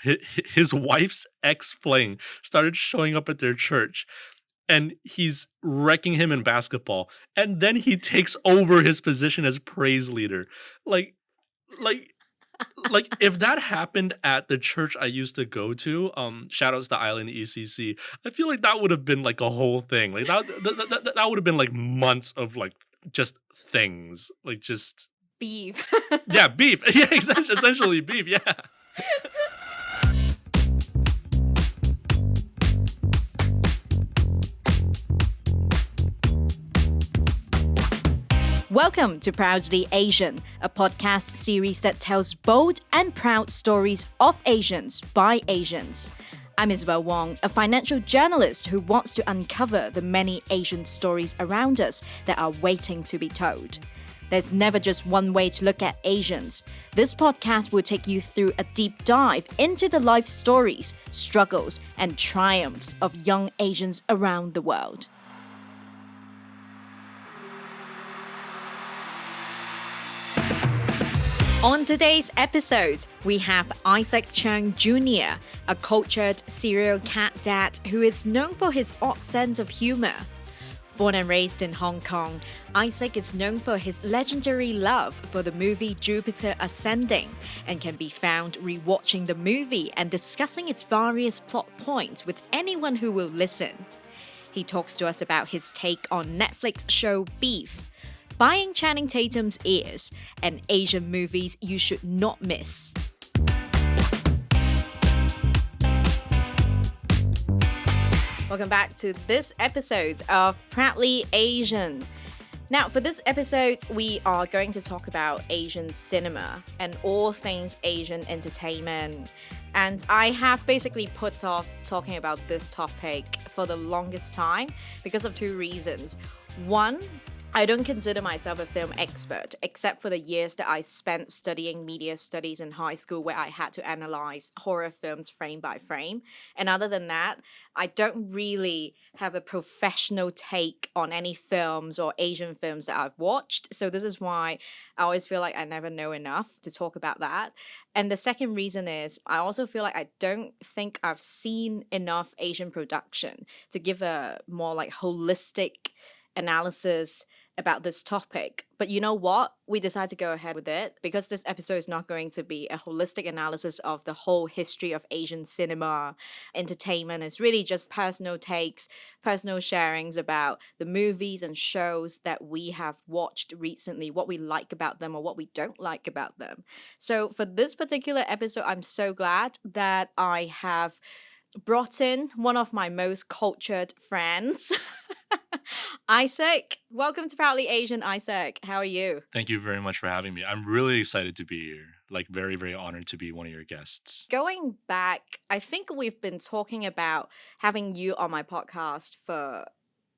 his wife's ex-fling started showing up at their church, and he's wrecking him in basketball, and then he takes over his position as praise leader. Like, like like if that happened at the church I used to go to, shout outs to Island ECC, I feel like that would have been like a whole thing. Like that would have been like months of like just things. Like just Beef. yeah, beef. Yeah, essentially beef, yeah. Welcome to Proudly Asian, a podcast series that tells bold and proud stories of Asians by Asians. I'm Isabel Wong, a financial journalist who wants to uncover the many Asian stories around us that are waiting to be told. There's never just one way to look at Asians. This podcast will take you through a deep dive into the life stories, struggles, and triumphs of young Asians around the world. On today's episode, we have Isaac Chung Jr., a cultured serial cat dad who is known for his odd sense of humor. Born and raised in Hong Kong, Isaac is known for his legendary love for the movie Jupiter Ascending and can be found rewatching the movie and discussing its various plot points with anyone who will listen. He talks to us about his take on Netflix show Beef, buying Channing Tatum's ears, and Asian movies you should not miss. Welcome back to this episode of Proudly Asian. Now, for this episode, we are going to talk about Asian cinema and all things Asian entertainment. And I have basically put off talking about this topic for the longest time because of two reasons. One, I don't consider myself a film expert, except for the years that I spent studying media studies in high school where I had to analyze horror films frame by frame. And other than that, I don't really have a professional take on any films or Asian films that I've watched. So this is why I always feel like I never know enough to talk about that. And the second reason is I also feel like I don't think I've seen enough Asian production to give a more like holistic analysis about this topic. But you know what? We decided to go ahead with it because this episode is not going to be a holistic analysis of the whole history of Asian cinema, entertainment. It's really just personal takes, personal sharings about the movies and shows that we have watched recently, what we like about them or what we don't like about them. So for this particular episode, I'm so glad that I have brought in one of my most cultured friends, Isaac. Welcome to Proudly Asian, Isaac. How are you? Thank you very much for having me. I'm really excited to be here. Like very, very honored to be one of your guests. Going back, I think we've been talking about having you on my podcast for,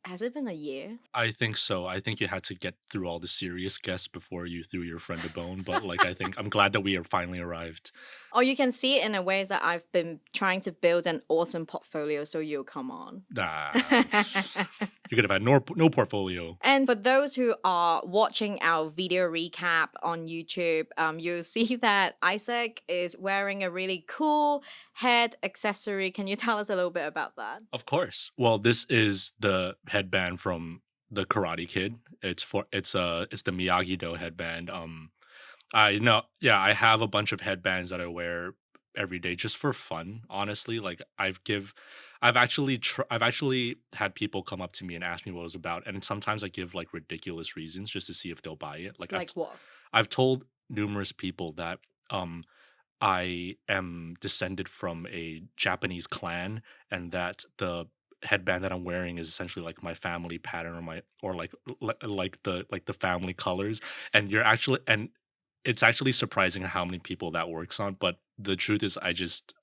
has it been a year? I think so. I think you had to get through all the serious guests before you threw your friend a bone. But like, I think I'm glad that we are finally arrived. Or you can see it in a way that I've been trying to build an awesome portfolio so you'll come on. Nah, you could have had no portfolio. And for those who are watching our video recap on YouTube, you'll see that Isaac is wearing a really cool head accessory. Can you tell us a little bit about that? Of course. Well, this is the headband from the Karate Kid. It's the Miyagi-Do headband. I have a bunch of headbands that I wear every day just for fun, honestly. Like I've actually had people come up to me and ask me what it was about, and sometimes I give like ridiculous reasons just to see if they'll buy it. Like what? I've told numerous people that I am descended from a Japanese clan, and that the headband that I'm wearing is essentially like my family pattern or the family colors. And it's actually surprising how many people that works on. But the truth is I just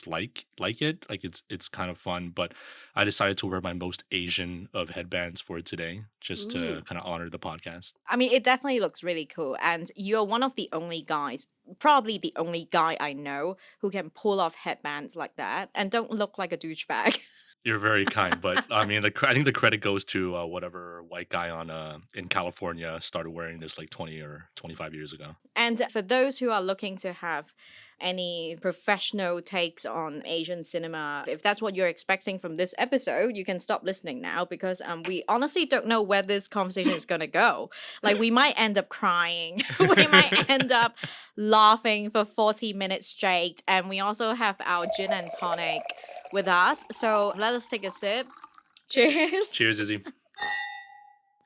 like it. Like it's kind of fun. But I decided to wear my most Asian of headbands for today just to kind of honor the podcast. I mean, it definitely looks really cool. And you're one of the only guys, probably the only guy I know who can pull off headbands like that and don't look like a douchebag. You're very kind, but I mean, I think the credit goes to whatever white guy on in California started wearing this like 20 or 25 years ago. And for those who are looking to have any professional takes on Asian cinema, if that's what you're expecting from this episode, you can stop listening now because we honestly don't know where this conversation is going to go. Like, we might end up crying, we might end up laughing for 40 minutes straight. And we also have our gin and tonic with us. So let us take a sip. Cheers. Cheers, Izzy.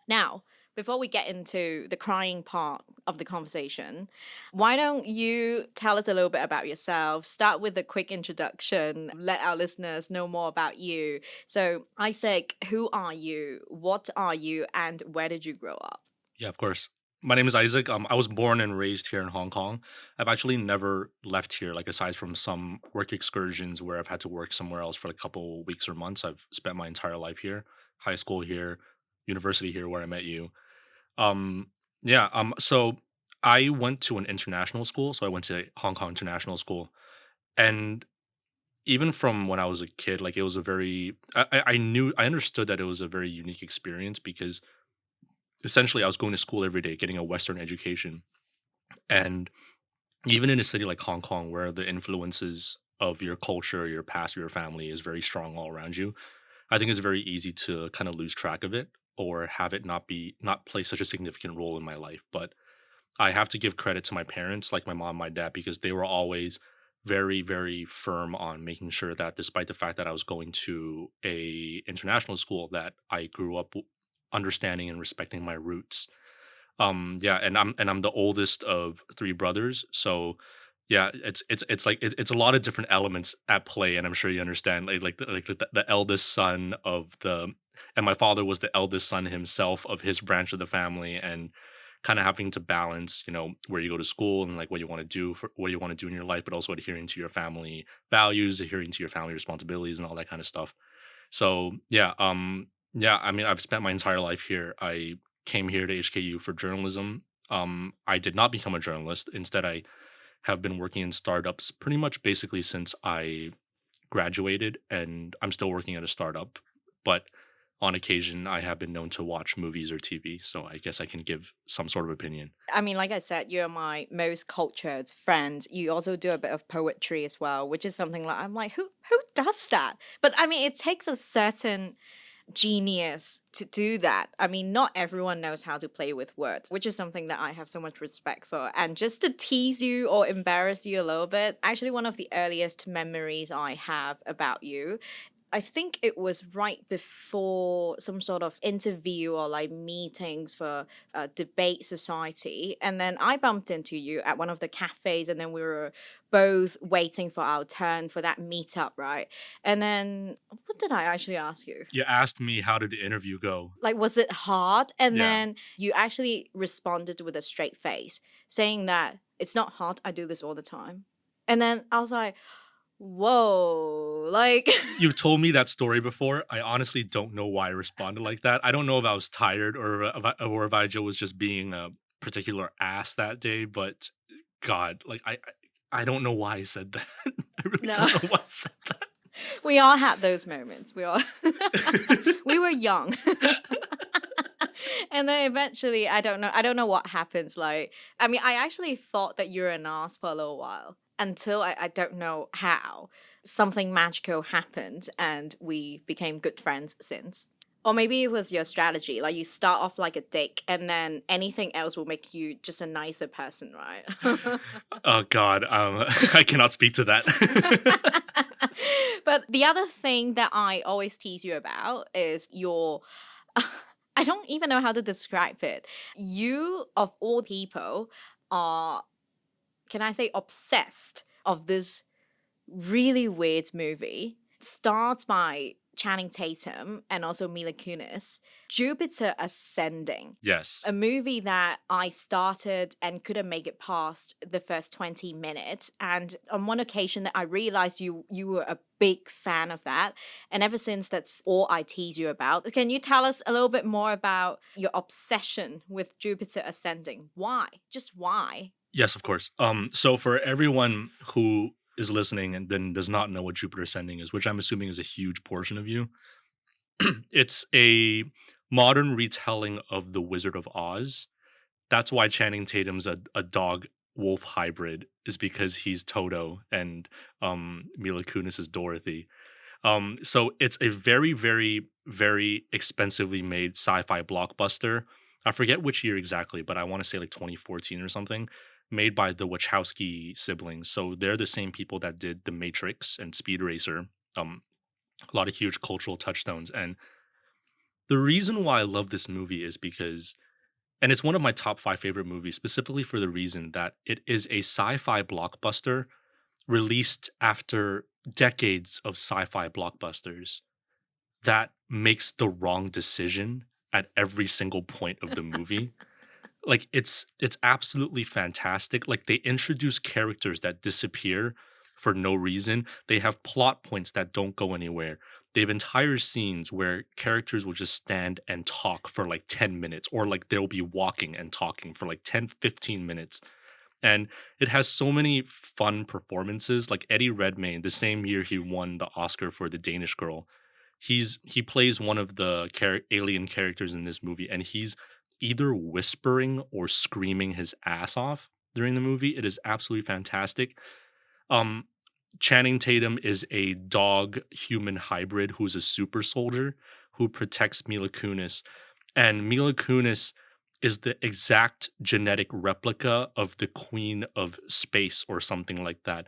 Now, before we get into the crying part of the conversation, why don't you tell us a little bit about yourself? Start with a quick introduction, let our listeners know more about you. So, Isaac, who are you? What are you? And where did you grow up? Yeah, of course. My name is Isaac. I was born and raised here in Hong Kong. I've actually never left here, like aside from some work excursions where I've had to work somewhere else for a couple weeks or months. I've spent my entire life here, high school here, university here, where I met you. Um, yeah. So I went to an international school. So I went to Hong Kong International School, and even from when I was a kid, like it was a very, I understood that it was a very unique experience because essentially I was going to school every day, getting a Western education, and even in a city like Hong Kong, where the influences of your culture, your past, your family is very strong all around you, I think it's very easy to kind of lose track of it or have it not play such a significant role in my life. But I have to give credit to my parents, like my mom, my dad, because they were always very, very firm on making sure that despite the fact that I was going to a international school, that I grew up understanding and respecting my roots. Yeah, and I'm the oldest of three brothers, so yeah, it's like it's a lot of different elements at play, and I'm sure you understand. The eldest son of the, and my father was the eldest son himself of his branch of the family, and kind of having to balance, where you go to school and like what you want to do for what you want to do in your life, but also adhering to your family values, adhering to your family responsibilities, and all that kind of stuff. So yeah, I mean, I've spent my entire life here. I came here to HKU for journalism. I did not become a journalist. Instead, I have been working in startups pretty much basically since I graduated, and I'm still working at a startup. But on occasion, I have been known to watch movies or TV, so I guess I can give some sort of opinion. I mean, like I said, you're my most cultured friend. You also do a bit of poetry as well, which is something like I'm like, who does that? But I mean, it takes a certain genius to do that. I mean, not everyone knows how to play with words, which is something that I have so much respect for. And just to tease you or embarrass you a little bit, actually, one of the earliest memories I have about you, I think it was right before some sort of interview or like meetings for debate society. And then I bumped into you at one of the cafes, and then we were both waiting for our turn for that meetup, right? And then what did I actually ask you? You asked me how did the interview go? Like, was it hard? And Yeah. then you actually responded with a straight face, saying that it's not hard. I do this all the time. And then I was like, whoa, like. You've told me that story before. I honestly don't know why I responded like that. I don't know if I was tired or if I was just being a particular ass that day, but God, like I don't know why I said that. I really No. don't know why I said that. We all had those moments. We all we were young. And then eventually I don't know what happens. Like, I mean, I actually thought that you were an ass for a little while until I don't know how. Something magical happened and we became good friends since. Or maybe it was your strategy. Like, you start off like a dick and then anything else will make you just a nicer person, right? Oh God, I cannot speak to that. But the other thing that I always tease you about is your. I don't even know how to describe it. You, of all people, are, can I say, obsessed of this really weird movie. Starts by Channing Tatum and also Mila Kunis, Jupiter Ascending. Yes. A movie that I started and couldn't make it past the first 20 minutes. And on one occasion that I realized you were a big fan of that. And ever since, that's all I tease you about. Can you tell us a little bit more about your obsession with Jupiter Ascending? Why? Just why? Yes, of course. So for everyone who is listening and then does not know what Jupiter Ascending is, which I'm assuming is a huge portion of you, it's a modern retelling of The Wizard of Oz. That's why Channing Tatum's a dog wolf hybrid, is because he's Toto and Mila Kunis is Dorothy. So it's a very, very, very expensively made sci-fi blockbuster. I forget which year exactly, but I want to say like 2014 or something, made by the Wachowski siblings. So they're the same people that did The Matrix and Speed Racer. A lot of huge cultural touchstones. And the reason why I love this movie is because, and it's one of my top five favorite movies, specifically for the reason that it is a sci-fi blockbuster released after decades of sci-fi blockbusters that makes the wrong decision at every single point of the movie. Like it's absolutely fantastic. Like they introduce characters that disappear for no reason. They have plot points that don't go anywhere. They have entire scenes where characters will just stand and talk for like 10 minutes, or like they'll be walking and talking for like 10, 15 minutes. And it has so many fun performances. Like Eddie Redmayne, the same year he won the Oscar for The Danish Girl, he plays one of the alien characters in this movie, and he's either whispering or screaming his ass off during the movie. It is absolutely fantastic. Um, Channing Tatum is a dog human hybrid who's a super soldier who protects Mila Kunis, and Mila Kunis is the exact genetic replica of the Queen of Space or something like that,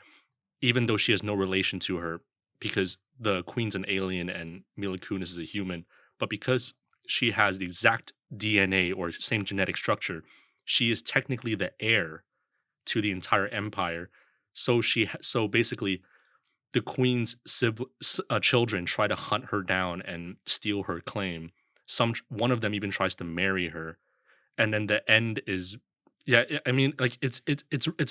even though she has no relation to her, because the Queen's an alien and Mila Kunis is a human. But because she has the exact DNA or same genetic structure, she is technically the heir to the entire empire. So basically, the queen's children try to hunt her down and steal her claim. One of them even tries to marry her, and then the end is, yeah. I mean, like it's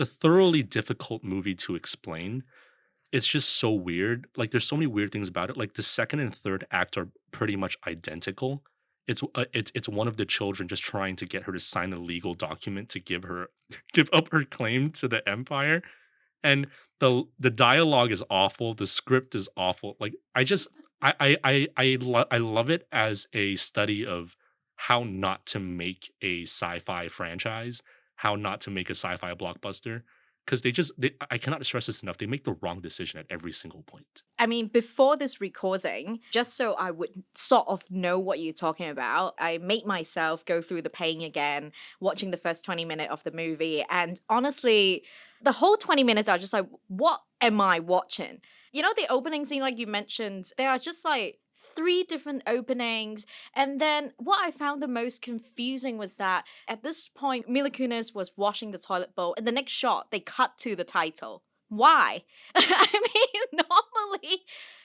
a thoroughly difficult movie to explain. It's just so weird. Like there's so many weird things about it. Like the second and third act are pretty much identical. It's one of the children just trying to get her to sign a legal document to give her give up her claim to the empire, and the dialogue is awful, the script is awful. Like I just I love it as a study of how not to make a sci-fi franchise, how not to make a sci-fi blockbuster, because I cannot stress this enough. They make the wrong decision at every single point. I mean, before this recording, just so I would sort of know what you're talking about, I made myself go through the pain again, watching the first 20 minutes of the movie. And honestly, the whole 20 minutes are just like, what am I watching? You know, the opening scene, like you mentioned, there are just like three different openings. And then what I found the most confusing was that at this point, Mila Kunis was washing the toilet bowl. And the next shot, they cut to the title. Why? I mean, normally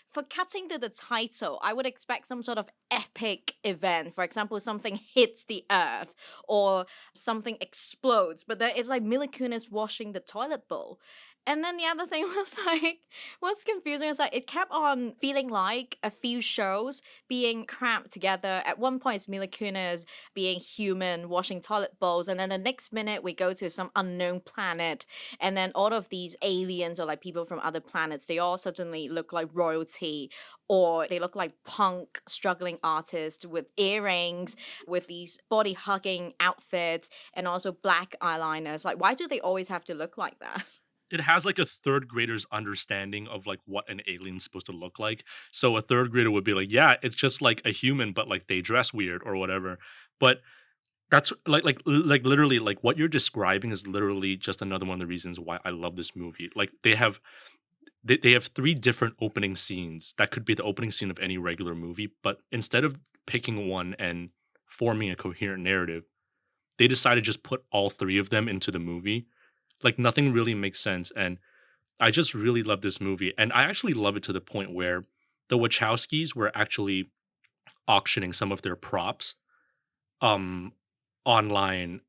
for cutting to the title, I would expect some sort of epic event. For example, something hits the earth or something explodes. But then it's like Mila Kunis washing the toilet bowl. And then the other thing was like, what's confusing is like it kept on feeling like a few shows being cramped together. At one point, it's Mila Kunis being human, washing toilet bowls, and then the next minute we go to some unknown planet, and then all of these aliens or like people from other planets, they all suddenly look like royalty, or they look like punk struggling artists with earrings, with these body hugging outfits, and also black eyeliners. Like, why do they always have to look like that? It has like a third grader's understanding of like what an alien's supposed to look like. So a third grader would be like, yeah, it's just like a human, but like they dress weird or whatever. But that's like literally like what you're describing is literally just another one of the reasons why I love this movie. Like they have three different opening scenes that could be the opening scene of any regular movie, but instead of picking one and forming a coherent narrative, they decided to just put all three of them into the movie. Like nothing really makes sense, and I just really love this movie, and I actually love it to the point where the Wachowskis were actually auctioning some of their props um online,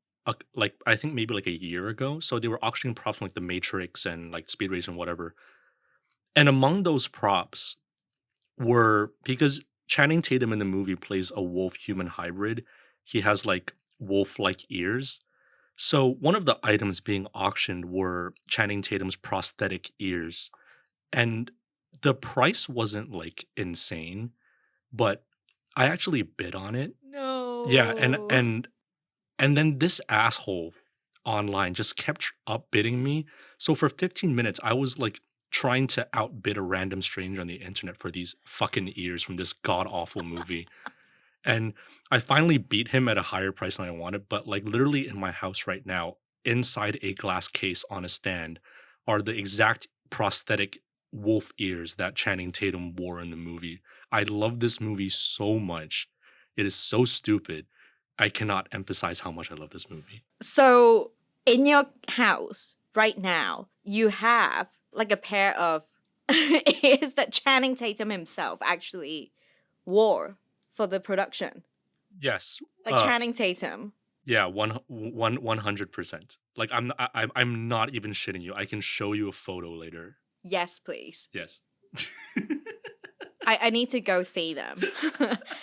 like I think maybe like a year ago. So they were auctioning props from like the Matrix and like Speed Racer and whatever. And among those props were, because Channing Tatum in the movie plays a wolf human hybrid, he has like wolf like ears. So one of the items being auctioned were Channing Tatum's prosthetic ears, and the price wasn't like insane, but I actually bid on it. Yeah, No. and then this asshole online just kept upbidding me. So for 15 minutes, I was like trying to outbid a random stranger on the internet for these fucking ears from this god awful movie. And I finally beat him at a higher price than I wanted, but like literally in my house right now, inside a glass case on a stand, are the exact prosthetic wolf ears that Channing Tatum wore in the movie. I love this movie so much. It is so stupid. I cannot emphasize how much I love this movie. So, in your house right now, you have like a pair of ears that Channing Tatum himself actually wore for the production. Yes. Like Channing Tatum. Yeah, 100%. Like I'm not even shitting you. I can show you a photo later. Yes, please. Yes. I need to go see them.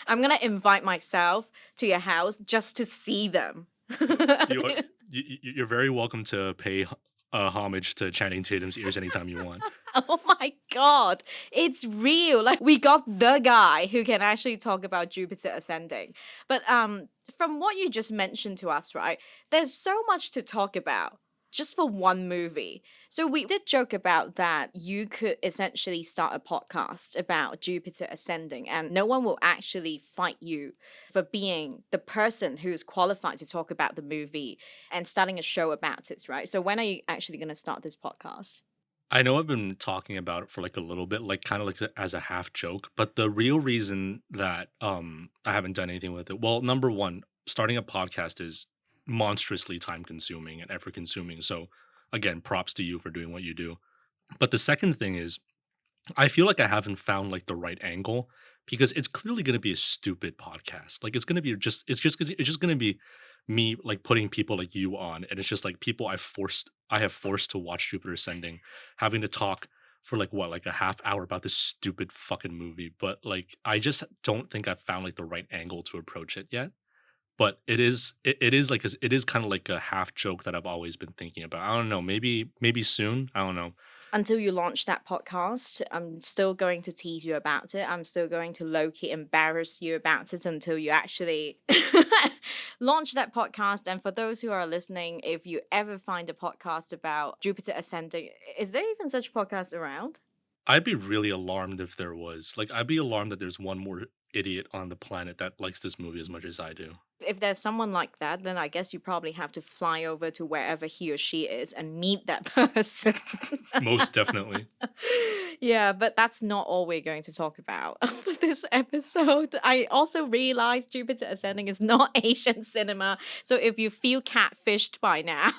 I'm gonna invite myself to your house just to see them. You are, you're very welcome to pay homage to Channing Tatum's ears anytime you want. Oh my god, it's real. Like we got the guy who can actually talk about Jupiter ascending. But from what you just mentioned to us, right? There's so much to talk about just for one movie. So we did joke about that you could essentially start a podcast about Jupiter ascending and no one will actually fight you for being the person who's qualified to talk about the movie and starting a show about it, right? So when are you actually going to start this podcast? I know I've been talking about it for like a little bit, like kind of like as a half joke, but the real reason that I haven't done anything with it, well, number one, starting a podcast is monstrously time consuming and effort consuming. So again, props to you for doing what you do. But the second thing is I feel like I haven't found like the right angle because it's clearly going to be a stupid podcast. Like it's just going to be me like putting people like you on, and it's just like people I have forced to watch Jupiter Ascending, having to talk for like what like a half hour about this stupid fucking movie. But like I just don't think I've found like the right angle to approach it yet. But it is like it is kind of like a half joke that I've always been thinking about. I don't know, maybe soon. I don't know. Until you launch that podcast, I'm still going to tease you about it. I'm still going to low key embarrass you about it until you actually launch that podcast. And for those who are listening, if you ever find a podcast about Jupiter ascending, is there even such podcast around? I'd be really alarmed if there was. Like, I'd be alarmed that there's one more idiot on the planet that likes this movie as much as I do. If there's someone like that, then I guess you probably have to fly over to wherever he or she is and meet that person. Most definitely. Yeah, but that's not all we're going to talk about for this episode. I also realized Jupiter Ascending is not Asian cinema. So if you feel catfished by now,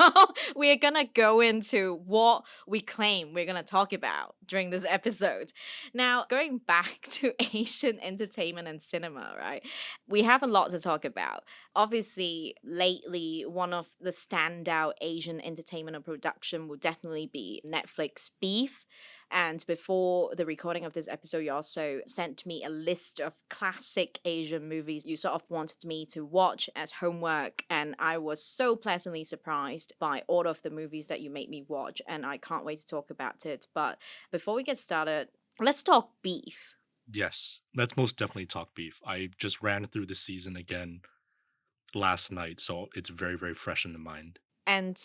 we're gonna go into what we claim we're gonna talk about during this episode. Now, going back to Asian entertainment and cinema, right? We have a lot to talk about. Obviously, lately, one of the standout Asian entertainment and production will definitely be Netflix Beef. And before the recording of this episode, you also sent me a list of classic Asian movies you sort of wanted me to watch as homework. And I was so pleasantly surprised by all of the movies that you made me watch. And I can't wait to talk about it. But before we get started, let's talk beef. Yes, let's most definitely talk beef. I just ran through the season again last night, so it's very, very fresh in the mind. And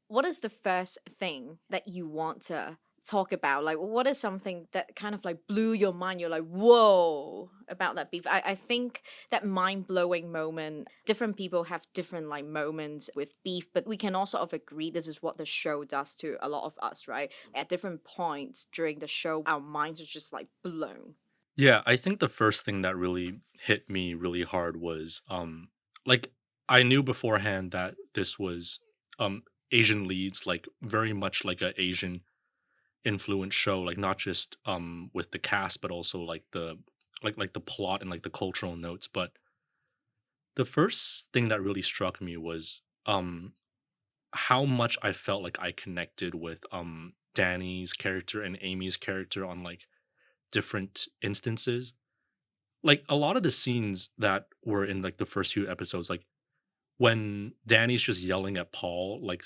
what is the first thing that you want to talk about? Like, what is something that kind of like blew your mind? You're like, whoa, about that beef. I think that mind blowing moment, different people have different like moments with beef, but we can also sort of agree this is what the show does to a lot of us, right? At different points during the show, our minds are just like blown. Yeah, I think the first thing that really hit me really hard was like I knew beforehand that this was Asian leads, like very much like a Asian influence show, like not just with the cast but also like the like the plot and like the cultural notes. But the first thing that really struck me was how much I felt like I connected with Danny's character and Amy's character on like different instances. Like a lot of the scenes that were in like the first few episodes, like when Danny's just yelling at Paul like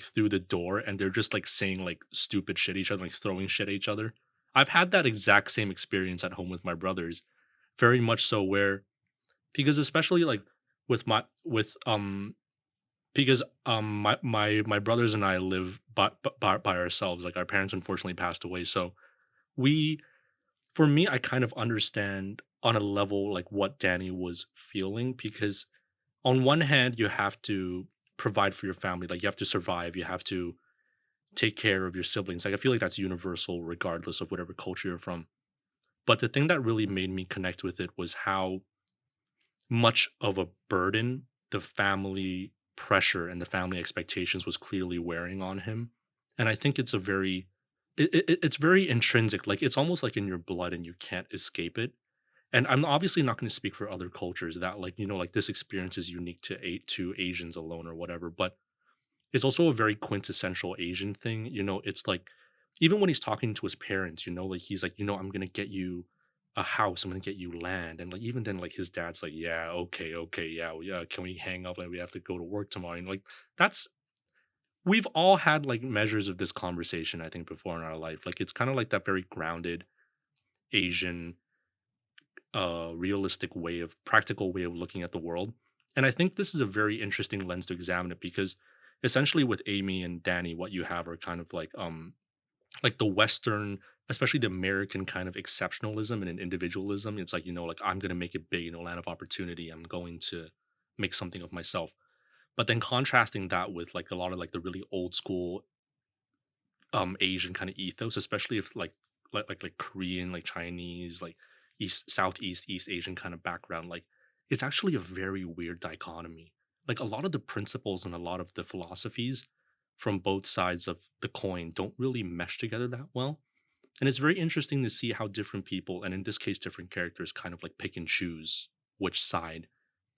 through the door, and they're just like saying like stupid shit at each other, like throwing shit at each other. I've had that exact same experience at home with my brothers, very much so, where because especially like with because my brothers and I live by ourselves. Like our parents unfortunately passed away, so we for me, I kind of understand on a level like what Danny was feeling, because on one hand you have to provide for your family, like you have to survive, you have to take care of your siblings. Like I feel like that's universal regardless of whatever culture you're from. But the thing that really made me connect with it was how much of a burden the family pressure and the family expectations was clearly wearing on him. And I think it's a very it's very intrinsic. Like it's almost like in your blood and you can't escape it. And I'm obviously not going to speak for other cultures that like, like this experience is unique to Asians alone or whatever, but it's also a very quintessential Asian thing. It's like even when he's talking to his parents, like he's like, I'm gonna get you a house, I'm gonna get you land. And like even then, like his dad's like, yeah, okay, okay, yeah, yeah, can we hang up? Like we have to go to work tomorrow. And like that's we've all had like measures of this conversation, I think, before in our life. Like it's kind of like that very grounded Asian realistic way of practical way of looking at the world. And I think this is a very interesting lens to examine it, because essentially with Amy and Danny, what you have are kind of like the Western, especially the American kind of exceptionalism and an individualism. It's like, like I'm gonna make it big in a land of opportunity. I'm going to make something of myself. But then contrasting that with like a lot of like the really old school Asian kind of ethos, especially if like Korean, like Chinese, like East Asian kind of background, like it's actually a very weird dichotomy. Like a lot of the principles and a lot of the philosophies from both sides of the coin don't really mesh together that well. And it's very interesting to see how different people, and in this case different characters, kind of like pick and choose which side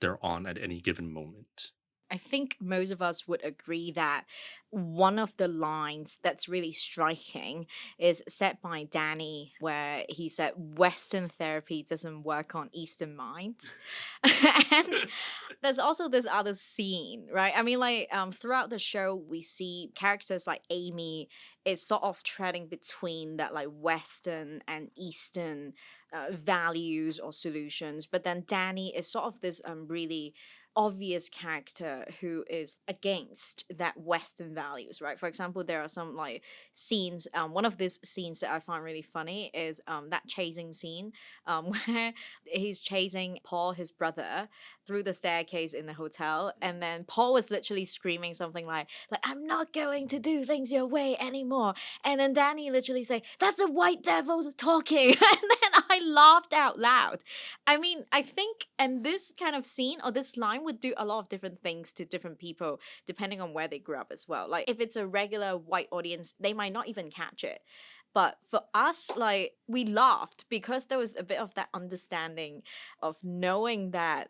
they're on at any given moment. I think most of us would agree that one of the lines that's really striking is said by Danny, where he said, Western therapy doesn't work on Eastern minds. And there's also this other scene, right? I mean, like, throughout the show, we see characters like Amy is sort of treading between that, like, Western and Eastern values or solutions. But then Danny is sort of this really obvious character who is against that Western values, right? For example, there are some like scenes. One of these scenes that I find really funny is that chasing scene, where he's chasing Paul, his brother, through the staircase in the hotel, and then Paul was literally screaming something like I'm not going to do things your way anymore, and then Danny literally say that's a white devil talking, and then I laughed out loud. I mean, I think, and this kind of scene or this line would do a lot of different things to different people depending on where they grew up as well. Like, if it's a regular white audience, they might not even catch it. But for us, like, we laughed because there was a bit of that understanding of knowing that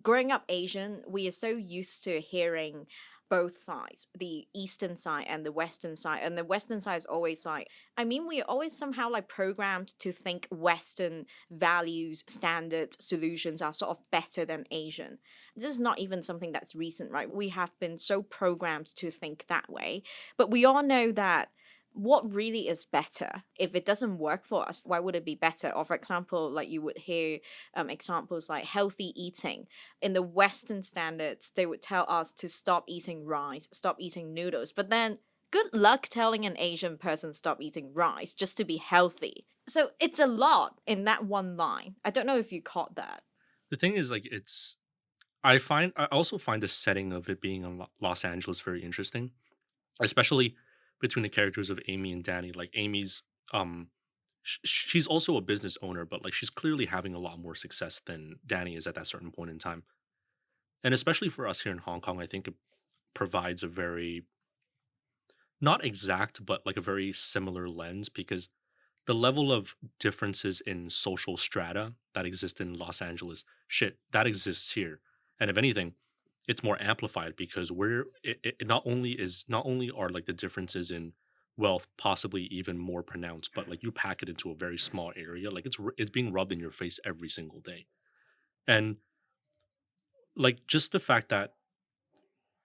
growing up Asian, we are so used to hearing both sides, the eastern side and the western side. And the western side is always like, I mean, we are always somehow like programmed to think western values, standards, solutions are sort of better than Asian. This is not even something that's recent, right? We have been so programmed to think that way. But we all know that what really is better? If it doesn't work for us, why would it be better? Or for example, like you would hear examples like healthy eating. In the Western standards, they would tell us to stop eating rice, stop eating noodles. But then good luck telling an Asian person stop eating rice just to be healthy. So it's a lot in that one line. I don't know if you caught that. The thing is, like, I also find the setting of it being in Los Angeles very interesting, especially between the characters of Amy and Danny. Like Amy's, she's also a business owner, but like she's clearly having a lot more success than Danny is at that certain point in time. And especially for us here in Hong Kong, I think it provides a very not exact, but like a very similar lens, because the level of differences in social strata that exist in Los Angeles, shit, that exists here. And if anything, it's more amplified because it not only are like the differences in wealth possibly even more pronounced, but like you pack it into a very small area, like it's being rubbed in your face every single day. And like just the fact that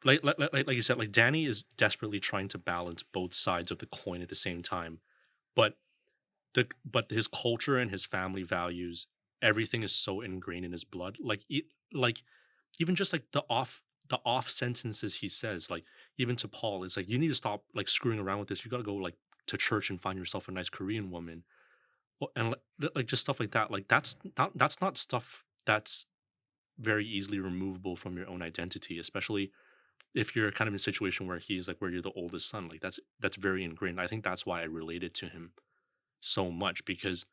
like you said, like Danny is desperately trying to balance both sides of the coin at the same time, but but his culture and his family values, everything is so ingrained in his blood. Like even just like the off sentences he says, like even to Paul, it's like you need to stop like screwing around with this. You got to go like to church and find yourself a nice Korean woman. Well, and like just stuff like that. Like that's not stuff that's very easily removable from your own identity, especially if you're kind of in a situation where he's like where you're the oldest son. Like that's very ingrained. I think that's why I related to him so much, because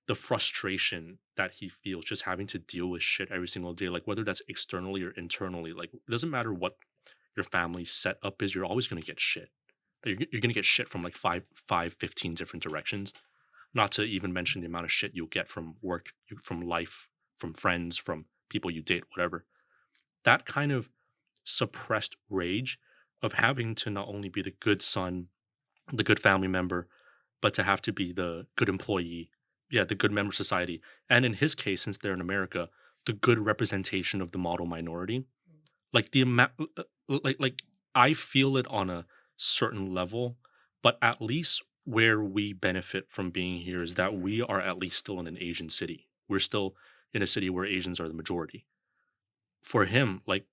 the frustration that he feels just having to deal with shit every single day, like whether that's externally or internally, like it doesn't matter what your family's setup is, you're always going to get shit. You're going to get shit from like 15 different directions, not to even mention the amount of shit you'll get from work, from life, from friends, from people you date, whatever. That kind of suppressed rage of having to not only be the good son, the good family member, but to have to be the good employee, yeah, the good member of society, and in his case, since they're in America, the good representation of the model minority. Like the amount, like I feel it on a certain level, but at least where we benefit from being here is that we are at least still in an Asian city. We're still in a city where Asians are the majority. For him, like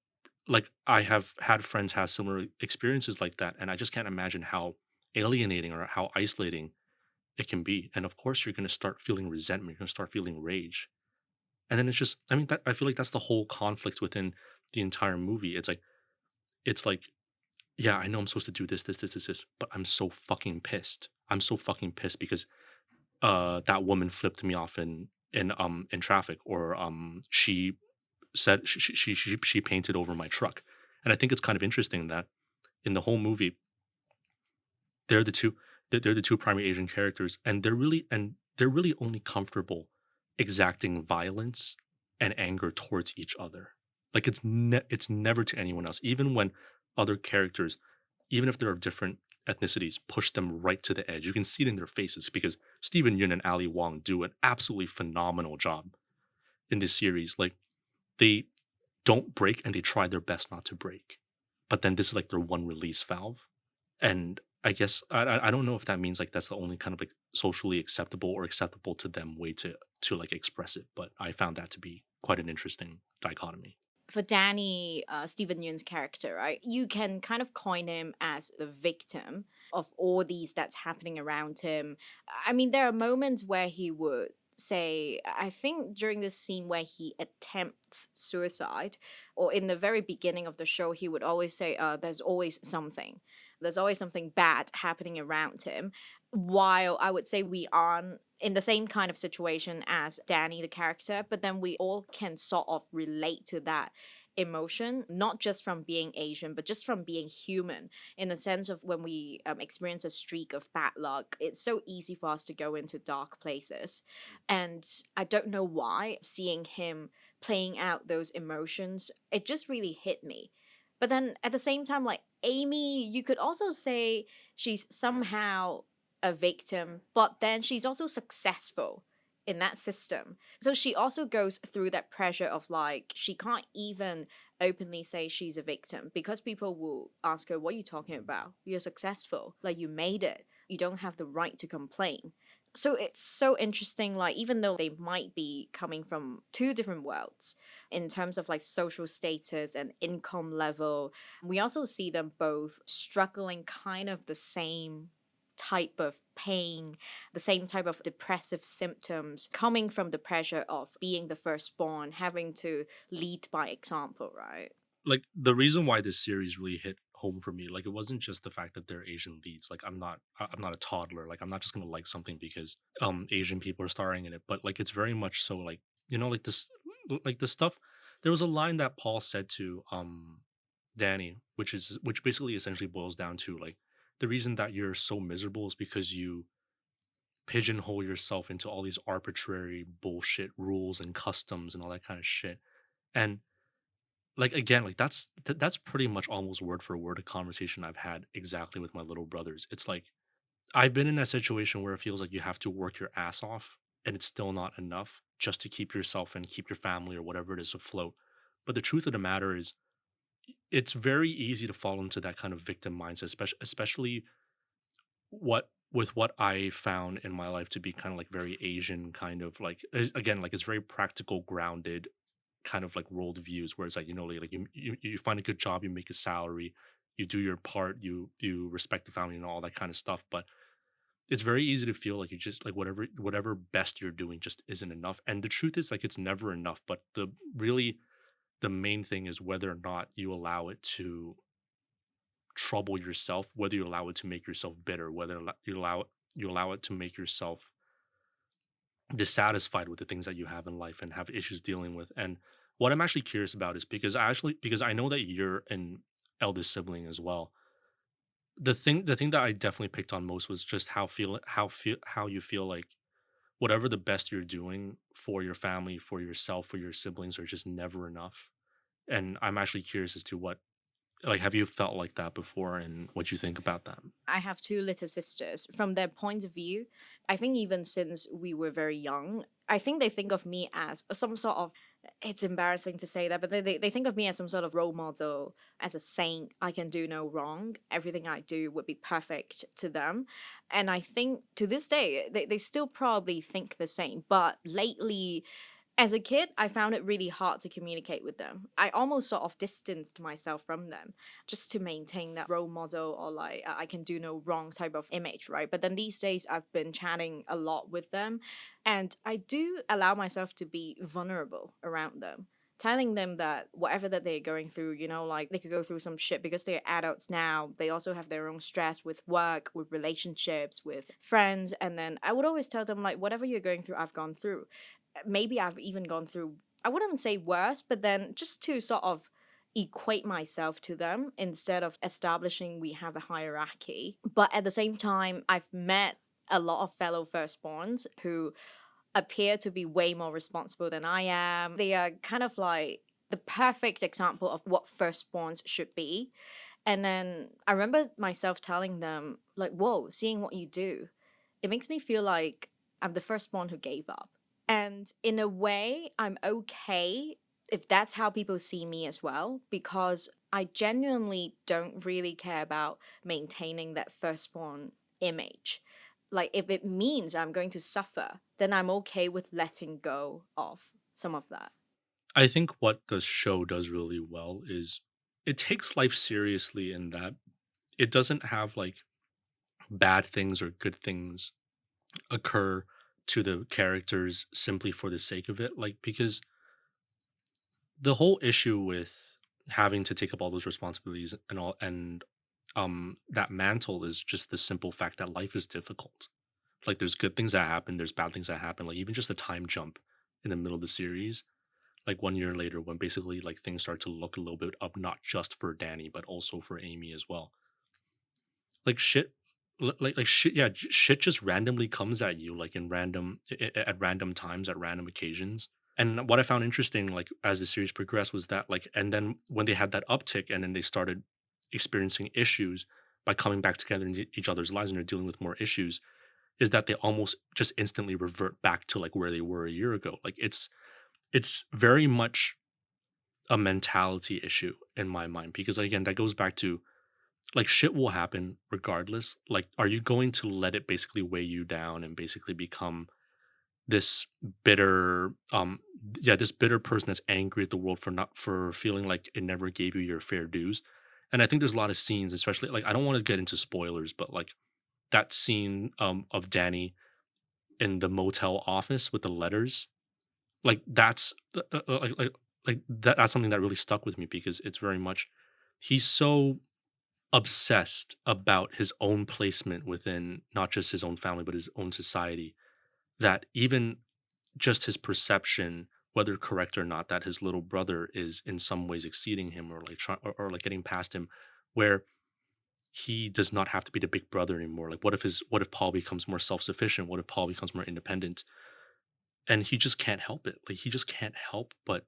I have had friends have similar experiences like that, and I just can't imagine how alienating or how isolating it can be. And of course, you're going to start feeling resentment. You're going to start feeling rage. And then it's just, I mean, I feel like that's the whole conflict within the entire movie. It's like, yeah, I know I'm supposed to do this, but I'm so fucking pissed. I'm so fucking pissed because that woman flipped me off in traffic, or she said she painted over my truck. And I think it's kind of interesting that in the whole movie, they're the two they're the two primary Asian characters, and they're really only comfortable exacting violence and anger towards each other. Like it's never to anyone else. Even when other characters, even if they're of different ethnicities, push them right to the edge. You can see it in their faces because Stephen Yun and Ali Wong do an absolutely phenomenal job in this series. Like they don't break and they try their best not to break. But then this is like their one release valve. And I guess I don't know if that means like that's the only kind of like socially acceptable or acceptable to them way to like express it. But I found that to be quite an interesting dichotomy. For Danny, Stephen Yeun's character, right? You can kind of coin him as the victim of all these that's happening around him. I mean, there are moments where he would say, I think during this scene where he attempts suicide, or in the very beginning of the show, he would always say, there's always something. There's always something bad happening around him. While I would say we aren't in the same kind of situation as Danny, the character, but then we all can sort of relate to that emotion, not just from being Asian, but just from being human, in the sense of when we experience a streak of bad luck, it's so easy for us to go into dark places. And I don't know why, seeing him playing out those emotions, it just really hit me. But then at the same time, like Amy, you could also say she's somehow a victim, but then she's also successful in that system. So she also goes through that pressure of like, she can't even openly say she's a victim because people will ask her, what are you talking about? You're successful. Like, you made it. You don't have the right to complain. So it's so interesting, like, even though they might be coming from two different worlds in terms of like social status and income level, we also see them both struggling kind of the same type of pain, the same type of depressive symptoms coming from the pressure of being the firstborn, having to lead by example, right? Like the reason why this series really hit home for me, like it wasn't just the fact that they're Asian leads. Like I'm not a toddler. Like I'm not just gonna like something because Asian people are starring in it. But like it's very much so like, you know, like this, like the stuff. There was a line that Paul said to Danny, which basically essentially boils down to like the reason that you're so miserable is because you pigeonhole yourself into all these arbitrary bullshit rules and customs and all that kind of shit. And like again, like that's pretty much almost word for word a conversation I've had exactly with my little brothers. It's like I've been in that situation where it feels like you have to work your ass off and it's still not enough just to keep yourself and keep your family or whatever it is afloat. But the truth of the matter is, it's very easy to fall into that kind of victim mindset, especially what I found in my life to be kind of like very Asian kind of like again like it's very practical, grounded kind of like world views where it's like like you find a good job, you make a salary, you do your part, you respect the family and all that kind of stuff. But it's very easy to feel like you just like whatever best you're doing just isn't enough. And the truth is like it's never enough. But the main thing is whether or not you allow it to trouble yourself, whether you allow it to make yourself bitter, whether you allow it to make yourself dissatisfied with the things that you have in life and have issues dealing with. And what I'm actually curious about is because I know that you're an eldest sibling as well. The thing that I definitely picked on most was just how you feel like whatever the best you're doing for your family, for yourself, for your siblings are just never enough. And I'm actually curious as to what like have you felt like that before and what you think about that? I have two little sisters. From their point of view, I think even since we were very young, I think they think of me as some sort of, it's embarrassing to say that, but they think of me as some sort of role model, as a saint. I can do no wrong. Everything I do would be perfect to them. And I think to this day, they still probably think the same. But lately, as a kid, I found it really hard to communicate with them. I almost sort of distanced myself from them just to maintain that role model, or like I can do no wrong type of image, right? But then these days I've been chatting a lot with them, and I do allow myself to be vulnerable around them. Telling them that whatever that they're going through, like they could go through some shit because they're adults now. They also have their own stress with work, with relationships, with friends. And then I would always tell them, like, whatever you're going through, I've gone through. Maybe I've even gone through, I wouldn't say worse, but then just to sort of equate myself to them instead of establishing we have a hierarchy. But at the same time, I've met a lot of fellow firstborns who appear to be way more responsible than I am. They are kind of like the perfect example of what firstborns should be. And then I remember myself telling them, like, whoa, seeing what you do, it makes me feel like I'm the firstborn who gave up. And in a way, I'm okay if that's how people see me as well, because I genuinely don't really care about maintaining that firstborn image. Like, if it means I'm going to suffer, then I'm okay with letting go of some of that. I think what the show does really well is it takes life seriously in that it doesn't have like bad things or good things occur to the characters simply for the sake of it. Like, because the whole issue with having to take up all those responsibilities and all, and that mantle is just the simple fact that life is difficult. Like, there's good things that happen, there's bad things that happen. Like, even just a time jump in the middle of the series, like 1 year later, when basically like things start to look a little bit up, not just for Danny, but also for Amy as well. Like shit, like shit, yeah, shit just randomly comes at you, like in at random times, at random occasions. And what I found interesting, like as the series progressed, was that like, and then when they had that uptick, and then they started experiencing issues by coming back together in each other's lives, and they're dealing with more issues, is that they almost just instantly revert back to like where they were a year ago. Like it's very much a mentality issue in my mind, because again, that goes back to like shit will happen regardless. Like, are you going to let it basically weigh you down and basically become this bitter this bitter person that's angry at the world for not for feeling like it never gave you your fair dues? And I think there's a lot of scenes, especially like I don't want to get into spoilers, but like that scene of Danny in the motel office with the letters, like that's that's something that really stuck with me, because it's very much he's so obsessed about his own placement within not just his own family but his own society, that even just his perception, whether correct or not, that his little brother is in some ways exceeding him, or like or like getting past him, where he does not have to be the big brother anymore. Like what if Paul becomes more self-sufficient, what if Paul becomes more independent, and he just can't help it, like he just can't help but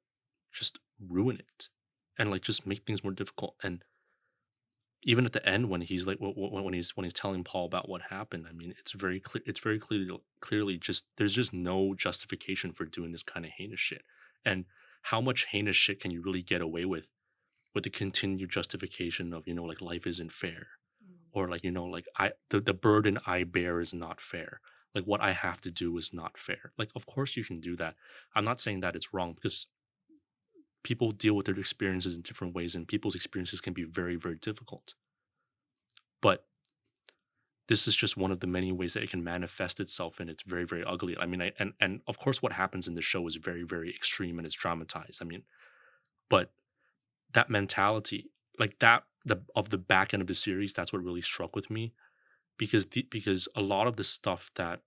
just ruin it and like just make things more difficult. And even at the end when he's like when he's telling Paul about what happened, I mean, it's very clear, it's very clearly just there's just no justification for doing this kind of heinous shit. And how much heinous shit can you really get away with the continued justification of, like, life isn't fair, or, like, like, the burden I bear is not fair, like what I have to do is not fair. Like, of course you can do that. I'm not saying that it's wrong, because people deal with their experiences in different ways, and people's experiences can be very, very difficult. But this is just one of the many ways that it can manifest itself, and it's very, very ugly. I mean, and of course what happens in the show is very, very extreme, and it's dramatized. I mean, but that mentality, like that, the back end of the series, that's what really struck with me, because a lot of the stuff that,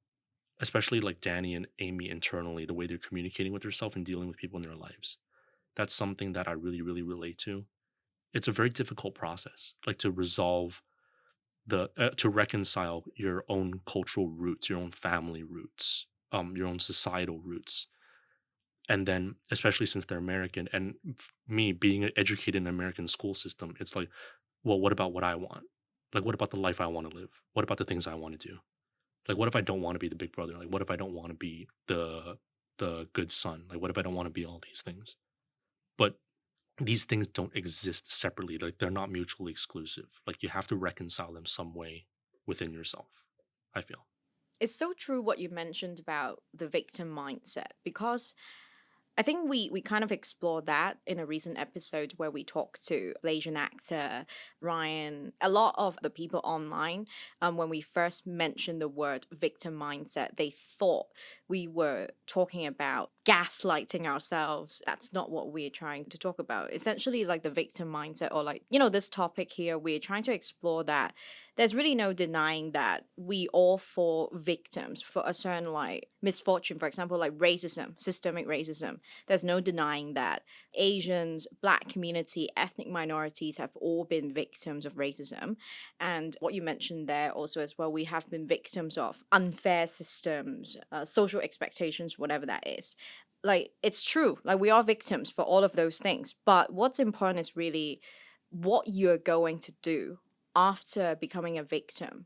especially like Danny and Amy internally, the way they're communicating with herself and dealing with people in their lives, that's something that I really, really relate to. It's a very difficult process, like to resolve to reconcile your own cultural roots, your own family roots, your own societal roots, and then especially since they're American, and me being educated in an American school system, it's like, well, what about what I want? Like, what about the life I want to live? What about the things I want to do? Like, what if I don't want to be the big brother? Like, what if I don't want to be the good son? Like, what if I don't want to be all these things? But these things don't exist separately. Like, they're not mutually exclusive. Like, you have to reconcile them some way within yourself, I feel. It's so true what you mentioned about the victim mindset, because I think we kind of explored that in a recent episode where we talked to Malaysian actor Ryan. A lot of the people online, when we first mentioned the word victim mindset, they thought we were talking about gaslighting ourselves. That's not what we're trying to talk about. Essentially, like the victim mindset, or like, this topic here, we're trying to explore that there's really no denying that we all fall victims for a certain like misfortune, for example, like racism, systemic racism. There's no denying that Asians, black community, ethnic minorities have all been victims of racism. And what you mentioned there also as well, we have been victims of unfair systems, social expectations, whatever that is. Like, it's true, like we are victims for all of those things. But what's important is really what you're going to do after becoming a victim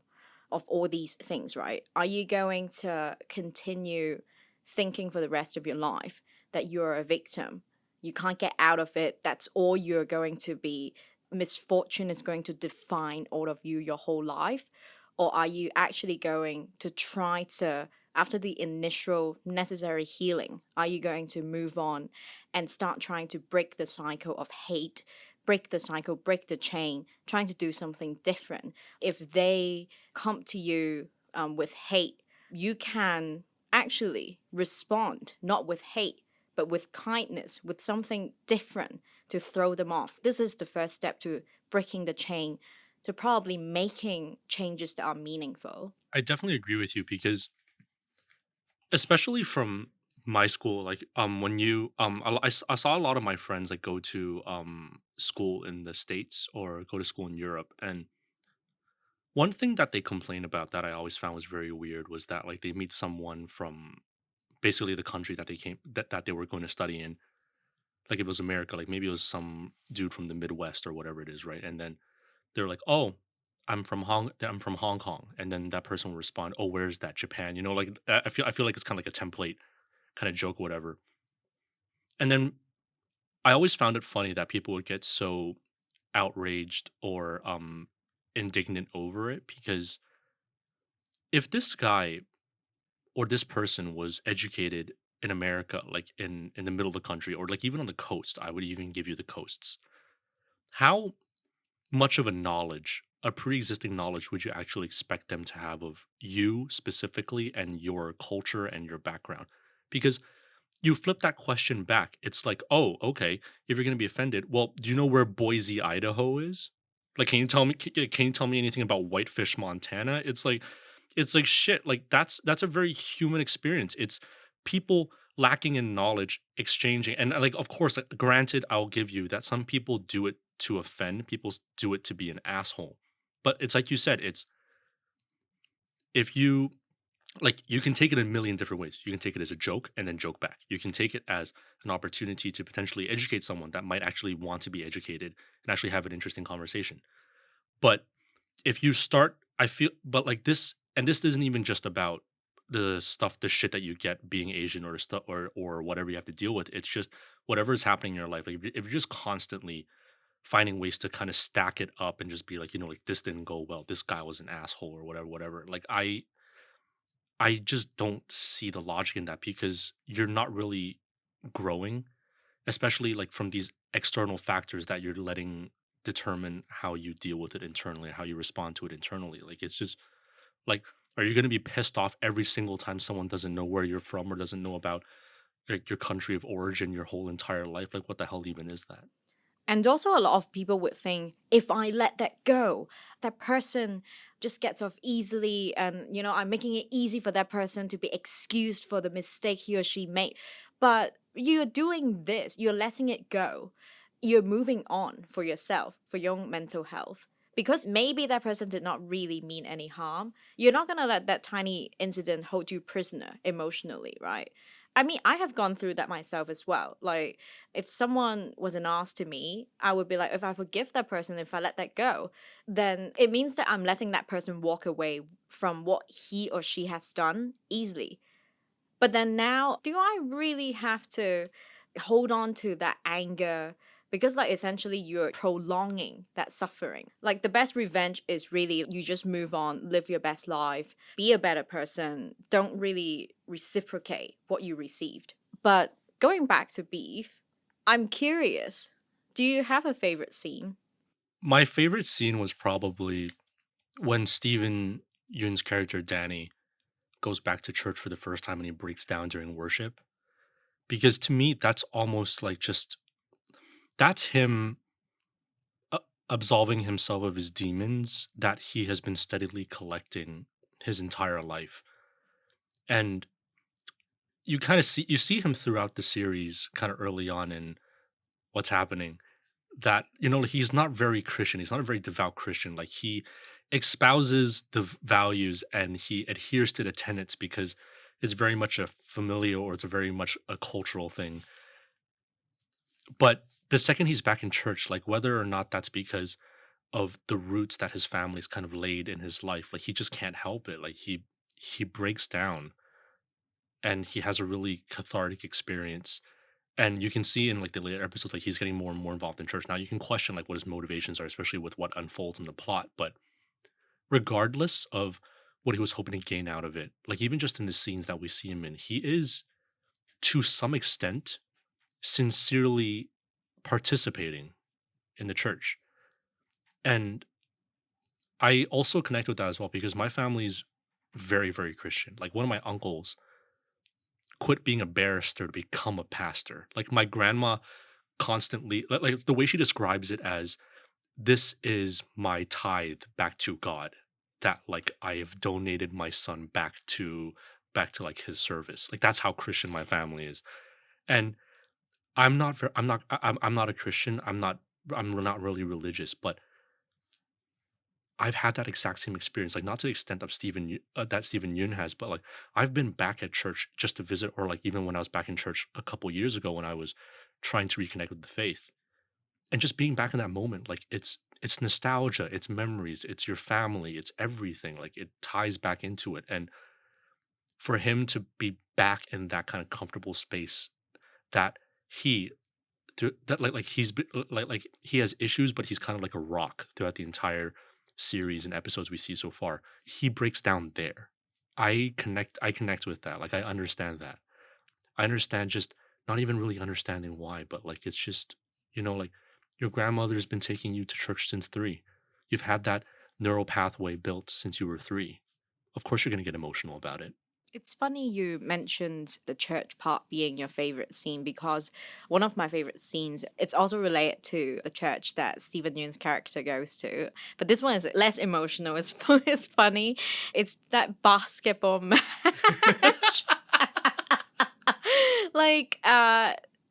of all these things, right? Are you going to continue thinking for the rest of your life that you're a victim? You can't get out of it. That's all you're going to be. Misfortune is going to define all of you your whole life. Or are you actually going to try to, after the initial necessary healing, are you going to move on and start trying to break the cycle of hate, break the cycle, break the chain, trying to do something different? If they come to you with hate, you can actually respond not with hate, but with kindness, with something different to throw them off. This is the first step to breaking the chain, to probably making changes that are meaningful. I definitely agree with you, because especially from my school, like, when you I saw a lot of my friends like go to school in the States or go to school in Europe, and one thing that they complain about that I always found was very weird was that, like, they meet someone from basically the country that that they were going to study in. Like, if it was America, like maybe it was some dude from the Midwest or whatever it is, right? And then they're like, "Oh, I'm from Hong Kong," and then that person will respond, "Oh, where's that? Japan?" Like, I feel like it's kind of like a template kind of joke, or whatever. And then I always found it funny that people would get so outraged or indignant over it, because if this guy or this person was educated in America, like in the middle of the country, or like even on the coast, I would even give you the coasts. How much of a knowledge, a pre-existing knowledge, would you actually expect them to have of you specifically and your culture and your background? Because you flip that question back, it's like, oh, okay, if you're gonna be offended, well, do you know where Boise, Idaho is? Like, can you tell me anything about Whitefish, Montana? It's like shit. Like, that's a very human experience. It's people lacking in knowledge, exchanging, and like, of course, like, granted, I'll give you that some people do it to offend, people do it to be an asshole. But it's like you said, it's if you like, you can take it a million different ways. You can take it as a joke and then joke back. You can take it as an opportunity to potentially educate someone that might actually want to be educated and actually have an interesting conversation. But if you start, I feel, but like this, and this isn't even just about the shit that you get being Asian, or the stuff, or whatever you have to deal with. It's just whatever is happening in your life. Like if you're just constantly finding ways to kind of stack it up and just be like, like this didn't go well. This guy was an asshole or whatever, whatever. Like I just don't see the logic in that because you're not really growing, especially like from these external factors that you're letting determine how you deal with it internally, how you respond to it internally. Like it's just like, are you going to be pissed off every single time someone doesn't know where you're from or doesn't know about like your country of origin your whole entire life? Like, what the hell even is that? And also, a lot of people would think if I let that go, that person just gets off easily, and I'm making it easy for that person to be excused for the mistake he or she made. But you're doing this, you're letting it go, you're moving on for yourself, for your own mental health. Because maybe that person did not really mean any harm. You're not gonna let that tiny incident hold you prisoner emotionally, right? I mean, I have gone through that myself as well. Like, if someone was an ass to me, I would be like, if I forgive that person, if I let that go, then it means that I'm letting that person walk away from what he or she has done easily. But then now, do I really have to hold on to that anger? Because, like, essentially, you're prolonging that suffering. Like, the best revenge is really you just move on, live your best life, be a better person, don't really reciprocate what you received. But going back to beef, I'm curious, do you have a favorite scene? My favorite scene was probably when Stephen Yoon's character Danny goes back to church for the first time and he breaks down during worship. Because to me, that's almost like just that's him uh, absolving himself of his demons that he has been steadily collecting his entire life. And you kind of see him throughout the series kind of early on in what's happening, that he's not very Christian, he's not a very devout Christian. Like he espouses the values and he adheres to the tenets because it's very much a familial, or it's a very much a cultural thing. But the second he's back in church, like whether or not that's because of the roots that his family's kind of laid in his life, like he just can't help it. Like he breaks down and he has a really cathartic experience. And you can see in like the later episodes, like he's getting more and more involved in church. Now you can question like what his motivations are, especially with what unfolds in the plot. But regardless of what he was hoping to gain out of it, like even just in the scenes that we see him in, he is to some extent sincerely participating in the church. And I also connect with that as well because my family's very, very Christian. Like one of my uncles quit being a barrister to become a pastor. Like my grandma constantly, like the way she describes it as, this is my tithe back to God, that like I have donated my son back to like his service. Like that's how Christian my family is. And I'm not a Christian. I'm not really religious, but I've had that exact same experience, like not to the extent of that Stephen Yun has, but like I've been back at church just to visit, or like even when I was back in church a couple years ago when I was trying to reconnect with the faith, and just being back in that moment, like it's nostalgia, it's memories, it's your family, it's everything. Like it ties back into it, and for him to be back in that kind of comfortable space that he that like he's like he has issues, but he's kind of like a rock throughout the entire series and episodes we see so far. He breaks down there. I connect with that. Like I understand that. I understand just not even really understanding why, but like it's just, like your grandmother's been taking you to church since 3. You've had that neural pathway built since you were 3. Of course you're going to get emotional about it. It's funny you mentioned the church part being your favorite scene because one of my favorite scenes, it's also related to the church that Stephen Yeun's character goes to. But this one is less emotional. It's funny. It's that basketball match. Like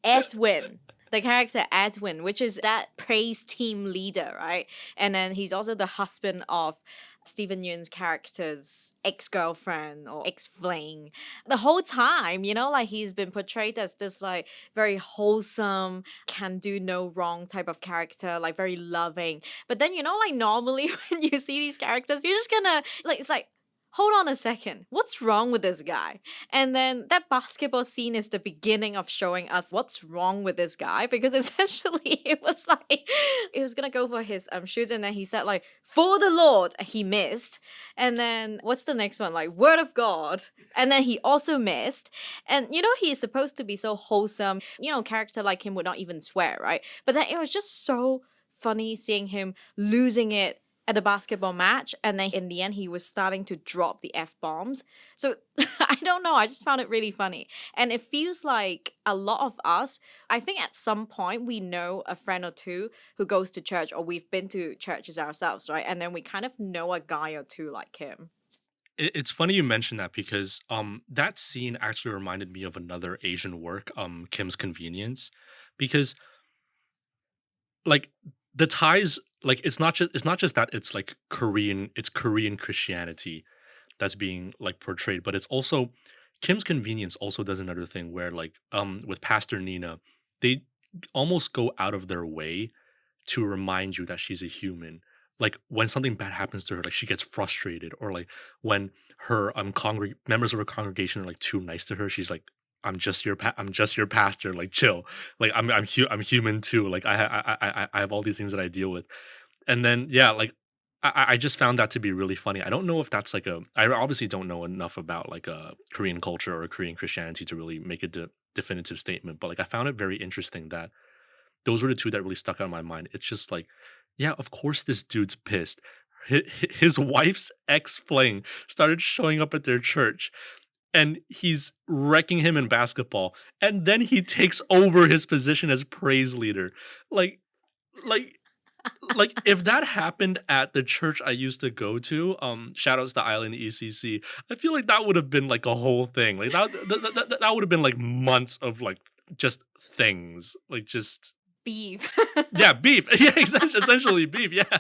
Edwin, the character Edwin, which is that praise team leader, right? And then he's also the husband of Stephen Yeun's character's ex-girlfriend or ex-fling. The whole time, like he's been portrayed as this like very wholesome, can do no wrong type of character, like very loving. But then like normally when you see these characters, you're just gonna like it's like, hold on a second, what's wrong with this guy? And then that basketball scene is the beginning of showing us what's wrong with this guy, because essentially it was like he was gonna go for his shoot, and then he said like, for the Lord, he missed. And then what's the next one? Like, word of God. And then he also missed. And you know, he's supposed to be so wholesome. You know, character like him would not even swear, right? But then it was just so funny seeing him losing it at the basketball match, and then in the end he was starting to drop the F-bombs. So I don't know, I just found it really funny. And it feels like a lot of us, I think at some point we know a friend or two who goes to church, or we've been to churches ourselves, right? And then we kind of know a guy or two like him. It's funny you mentioned that because that scene actually reminded me of another Asian work, Kim's Convenience, because like the ties, like it's not just that it's Korean Christianity that's being like portrayed, but it's also Kim's Convenience also does another thing where like with Pastor Nina, they almost go out of their way to remind you that she's a human. Like when something bad happens to her, like she gets frustrated, or like when her members of her congregation are like too nice to her, she's like, I'm just your pastor, like chill, like I'm human too, like I have all these things that I deal with." And then yeah, like I just found that to be really funny. I don't know if that's like I obviously don't know enough about like a Korean culture or Korean Christianity to really make a definitive statement, but like I found it very interesting that those were the two that really stuck out in my mind. It's just like, yeah, of course this dude's pissed. His wife's ex fling started showing up at their church, and he's wrecking him in basketball. And then he takes over his position as praise leader. Like, like, like if that happened at the church I used to go to, shout outs to Island ECC, I feel like that would have been like a whole thing. Like that would have been like months of like just things. Like just Beef. yeah, beef. Yeah, essentially beef. Yeah.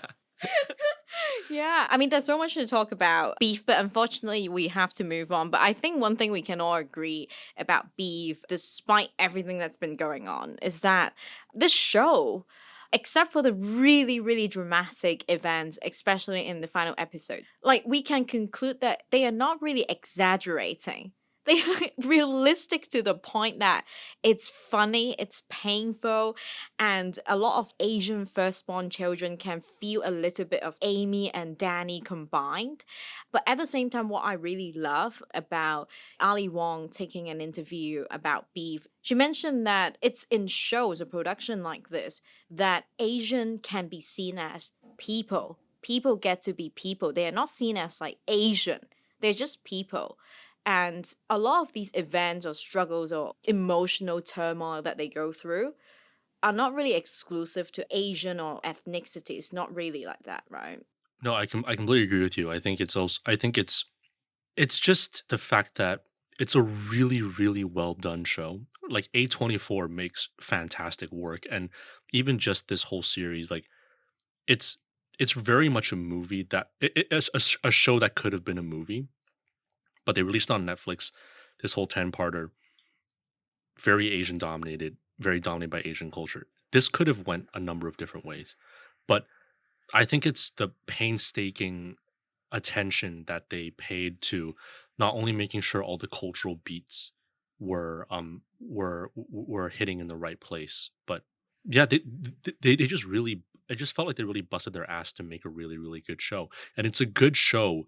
Yeah, I mean, there's so much to talk about beef, but unfortunately, we have to move on. But I think one thing we can all agree about beef, despite everything that's been going on, is that this show, except for the really, really dramatic events, especially in the final episode, like we can conclude that they are not really exaggerating. They are realistic to the point that it's funny, it's painful, and a lot of Asian firstborn children can feel a little bit of Amy and Danny combined. But at the same time, what I really love about Ali Wong taking an interview about beef, she mentioned that it's in shows, a production like this, that Asian can be seen as people. People get to be people. They are not seen as like Asian. They're just people. And a lot of these events or struggles or emotional turmoil that they go through are not really exclusive to Asian or ethnicity. It's not really like that, right? No, I completely agree with you. I think it's just the fact that it's a really, really well done show. Like A24 makes fantastic work. And even just this whole series, like it's it's very much a movie that it's a show that could have been a movie, but they released on Netflix this whole 10-parter, very Asian dominated, very dominated by Asian culture. This could have went a number of different ways, but I think it's the painstaking attention that they paid to not only making sure all the cultural beats were hitting in the right place, but yeah, they just really, I just felt like they really busted their ass to make a really, really good show. And it's a good show,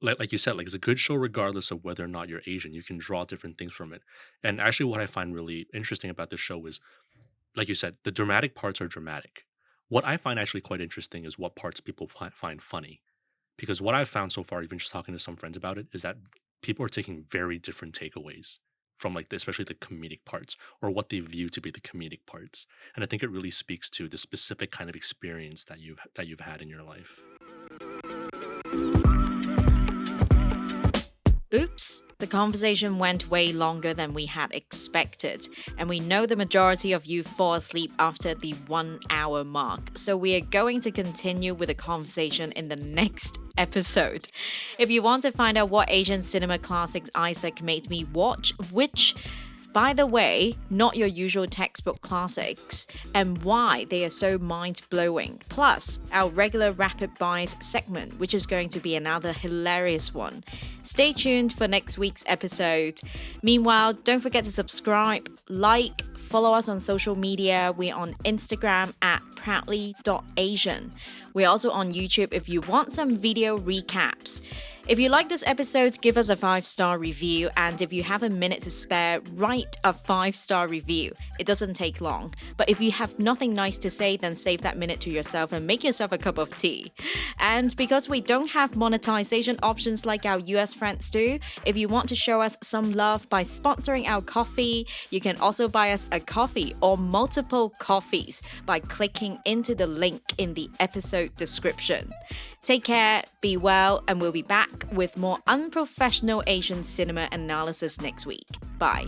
like you said, like it's a good show regardless of whether or not you're Asian. You can draw different things from it. And actually, what I find really interesting about this show is, like you said, the dramatic parts are dramatic. What I find actually quite interesting is what parts people find funny. Because what I've found so far, even just talking to some friends about it, is that people are taking very different takeaways from like especially the comedic parts, or what they view to be the comedic parts. And I think it really speaks to the specific kind of experience that you've had in your life. Oops, the conversation went way longer than we had expected, and we know the majority of you fall asleep after the 1 hour mark, so we are going to continue with the conversation in the next episode. If you want to find out what Asian cinema classics Isaac made me watch, which By the way, not your usual textbook classics, and why they are so mind-blowing. Plus, our regular Rapid Buys segment, which is going to be another hilarious one. Stay tuned for next week's episode. Meanwhile, don't forget to subscribe, like, follow us on social media. We're on Instagram at proudly.asian. We're also on YouTube if you want some video recaps. If you like this episode, give us a 5-star review, and if you have a minute to spare, write a 5-star review. It doesn't take long. But if you have nothing nice to say, then save that minute to yourself and make yourself a cup of tea. And because we don't have monetization options like our US friends do, if you want to show us some love by sponsoring our coffee, you can also buy us a coffee or multiple coffees by clicking into the link in the episode description. Take care, be well, and we'll be back with more unprofessional Asian cinema analysis next week. Bye.